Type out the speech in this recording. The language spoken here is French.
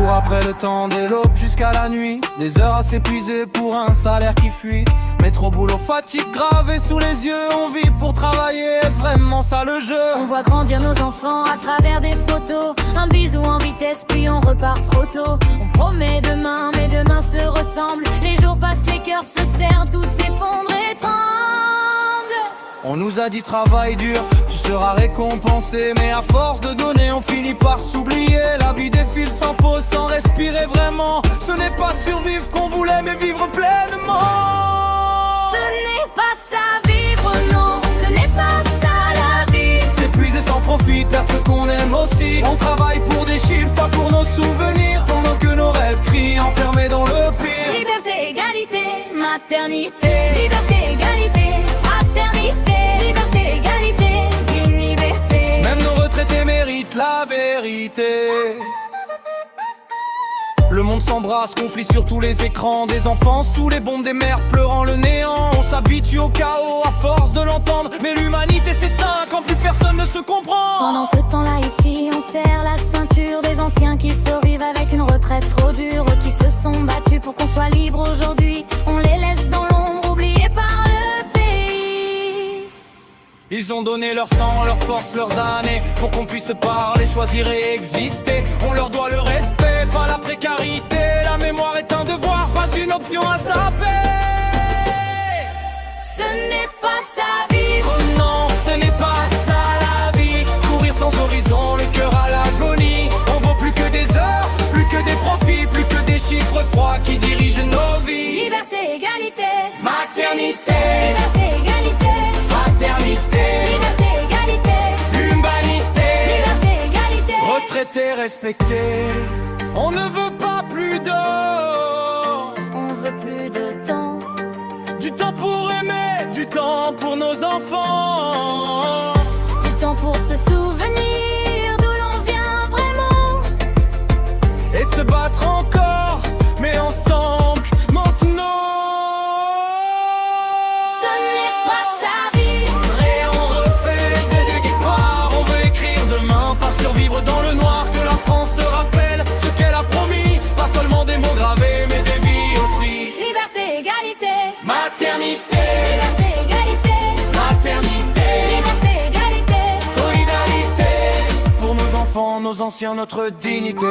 court après le temps dès l'aube jusqu'à la nuit. Des heures à s'épuiser pour un salaire qui fuit. Métro boulot, fatigue gravée sous les yeux. On vit pour travailler, est-ce vraiment ça le jeu? On voit grandir nos enfants à travers des photos. Un bisou en vitesse puis on repart trop tôt. On promet demain mais demain se ressemble. Les jours passent, les cœurs se serrent, tout s'effondre et tremble. On nous a dit travail dur, tu seras récompensé. Mais à force de donner on finit par s'oublier. La vie défile sans pause, sans respirer vraiment. Ce n'est pas survivre qu'on voulait mais vivre pleinement. Ce n'est pas ça vivre, non, ce n'est pas ça la vie. S'épuiser sans profit, perdre ce qu'on aime aussi. On travaille pour des chiffres, pas pour nos souvenirs. Pendant que nos rêves crient, enfermés dans le pire. Liberté, égalité, maternité. Liberté, égalité, fraternité. Liberté, égalité, dignité. Même nos retraités méritent la vérité. Le monde s'embrasse, conflit sur tous les écrans. Des enfants sous les bombes, des mères pleurant le néant. On s'habitue au chaos à force de l'entendre. Mais l'humanité s'éteint quand plus personne ne se comprend. Pendant ce temps-là ici, on serre la ceinture des anciens qui survivent avec une retraite trop dure. Qui se sont battus pour qu'on soit libre aujourd'hui. On les laisse dans l'ombre, oubliés par le pays. Ils ont donné leur sang, leur force, leurs années pour qu'on puisse parler, choisir et exister. On leur doit le respect, pas la précarité. La mémoire est un devoir, pas une option à zapper. Ce n'est pas ça vivre, non, ce n'est pas ça la vie. Courir sans horizon, le cœur à l'agonie. On vaut plus que des heures, plus que des profits, plus que des chiffres froids qui dirigent nos vies. Liberté, égalité, maternité. Liberté, égalité, fraternité. Liberté, égalité, humanité. Liberté, égalité. Retraités respectés. On ne veut pas plus d'or. On veut plus de temps. Du temps pour aimer, du temps pour nos enfants. Du temps pour se souvenir d'où l'on vient vraiment. Et se battre encore, mais ensemble, maintenant. Ce n'est pas sa vie. Et on refait les yeux du guépard. On veut écrire demain, pas survivre dans le noir. Que la France se rappelle ce qu'elle a promis. Pas seulement des mots gravés, mais des vies aussi. Liberté, égalité, maternité. Liberté, égalité, fraternité. Liberté, égalité, solidarité. Pour nos enfants, nos anciens, notre dignité.